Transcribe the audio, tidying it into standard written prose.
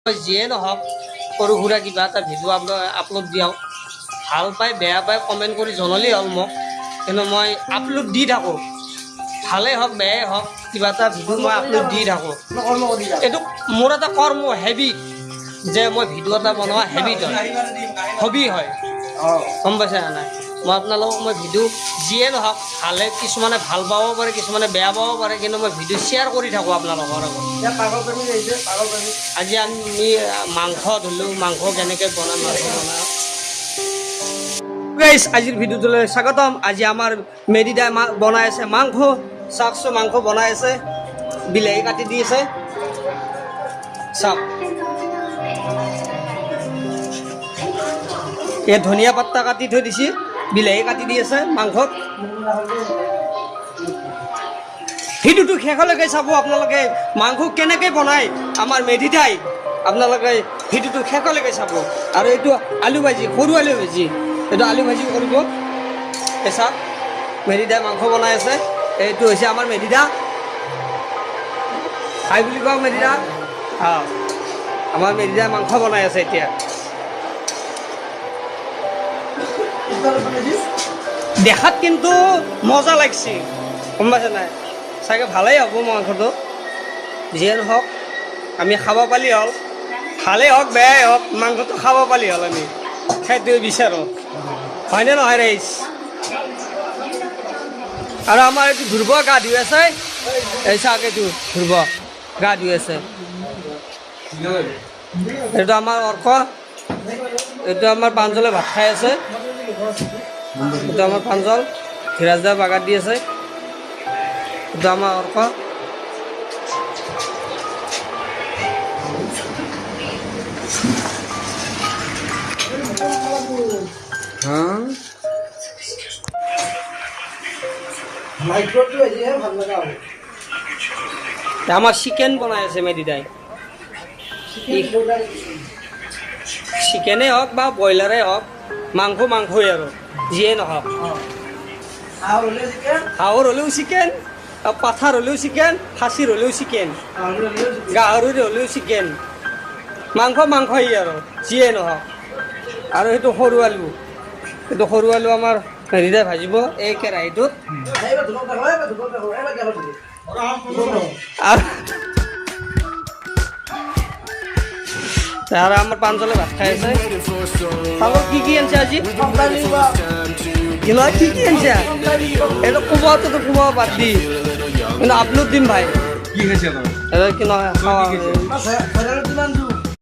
যিয়ে নহওক সৰু সুৰা কিবা এটা ভিডিঅ' আপলোড দিয়াওঁ ভাল পাই বেয়া পাই কমেণ্ট কৰি জনালেই হ'ল মোক কিন্তু মই আপলোড দি থাকোঁ ভালেই হওক বেয়াই হওক কিবা এটা ভিডিঅ' মই আপলোড দি থাকোঁ এইটো মোৰ এটা কৰ্ম হেবিট যে মই ভিডিঅ' এটা বনোৱা হেবিট হয় হবি হয় গম পাইছে নাই মই আপোনালোকক মই ভিডিঅ' যিয়ে নহওক ভালে কিছুমানে ভাল পাব পাৰে কিছুমানে বেয়া পাব পাৰে কিন্তু মই ভিডিঅ' শ্বেয়াৰ কৰি থাকোঁ আপোনালোকৰ আগত আজি আমি মাংস ধৰিলোঁ মাংস কেনেকৈ বনাম মাংস বনাওঁ গাইছ আজিৰ ভিডিঅ'টোলৈ স্বাগতম আজি আমাৰ মেৰিদাই বনাই আছে মাংস চাওকচোন মাংস বনাই আছে বিলাহী কাটি দি আছে চাওক এই ধনিয়া পাত্তা কাটি থৈ দিছে বিলাহী কাটি দি আছে মাংসত ভিডিঅ'টো শেষলৈকে চাব আপোনালোকে মাংস কেনেকৈ বনায় আমাৰ মেৰিদাই আপোনালোকে ভিডিঅ'টো শেষলৈকে চাব আৰু এইটো আলু ভাজি সৰু আলু ভাজি এইটো আলু ভাজি কৰিব কেঁচা মেৰিদাই মাংস বনাই আছে এইটো হৈছে আমাৰ মেৰিদা খাই বুলি কওক মেৰিদা আমাৰ মেৰিদাই মাংস বনাই আছে এতিয়া দেখাত কিন্তু মজা লাগছে গম পাইছে নাই চাগে ভালেই হ'ব মাংসটো যিয়ে নহওক আমি খাব পালি হ'ল ভালেই হওক বেয়াই হওক মাংসটো খাব পালি হ'ল আমি সেইটোৱে বিচাৰোঁ হয়নে নহয় ৰাইজ আৰু আমাৰ এইটো ধ্ৰুৱ গা ধুই আছে এই চাওক এইটো ধ্ৰুৱ গা ধুই আছে এইটো আমাৰ অৰ্ক এইটো আমাৰ প্ৰাঞ্জলে ভাত খাই আছে এইটো আমাৰ প্ৰাঞ্জল ধীৰাজদাই বাগাত দি আছে এইটো আমাৰ অৰ্ক আমাৰ চিকেন বনাই আছে মেৰিদাই চিকেনেই হওক বা ব্ৰইলাৰেই হওক মাংসই আৰু যিয়ে নহওক হাঁহৰ হ'লেও চিকেন পাঠাৰ হ'লেও চিকেন খাচীৰ হ'লেও চিকেন গাহৰিৰ হ'লেও চিকেন মাংসই আৰু যিয়ে নহওক আৰু সেইটো সৰু আলু আমাৰ মেৰিদাই ভাজিব এই কেৰাহীটোত আৰু আমাৰ প্ৰাঞ্জলে ভাত খাই আছে চালক কি আনিছে আজি কি আনিছে এইটো কোবাওতো কোবাব বাদ দি কিন্তু আপলোড দিম ভাই কি নহয়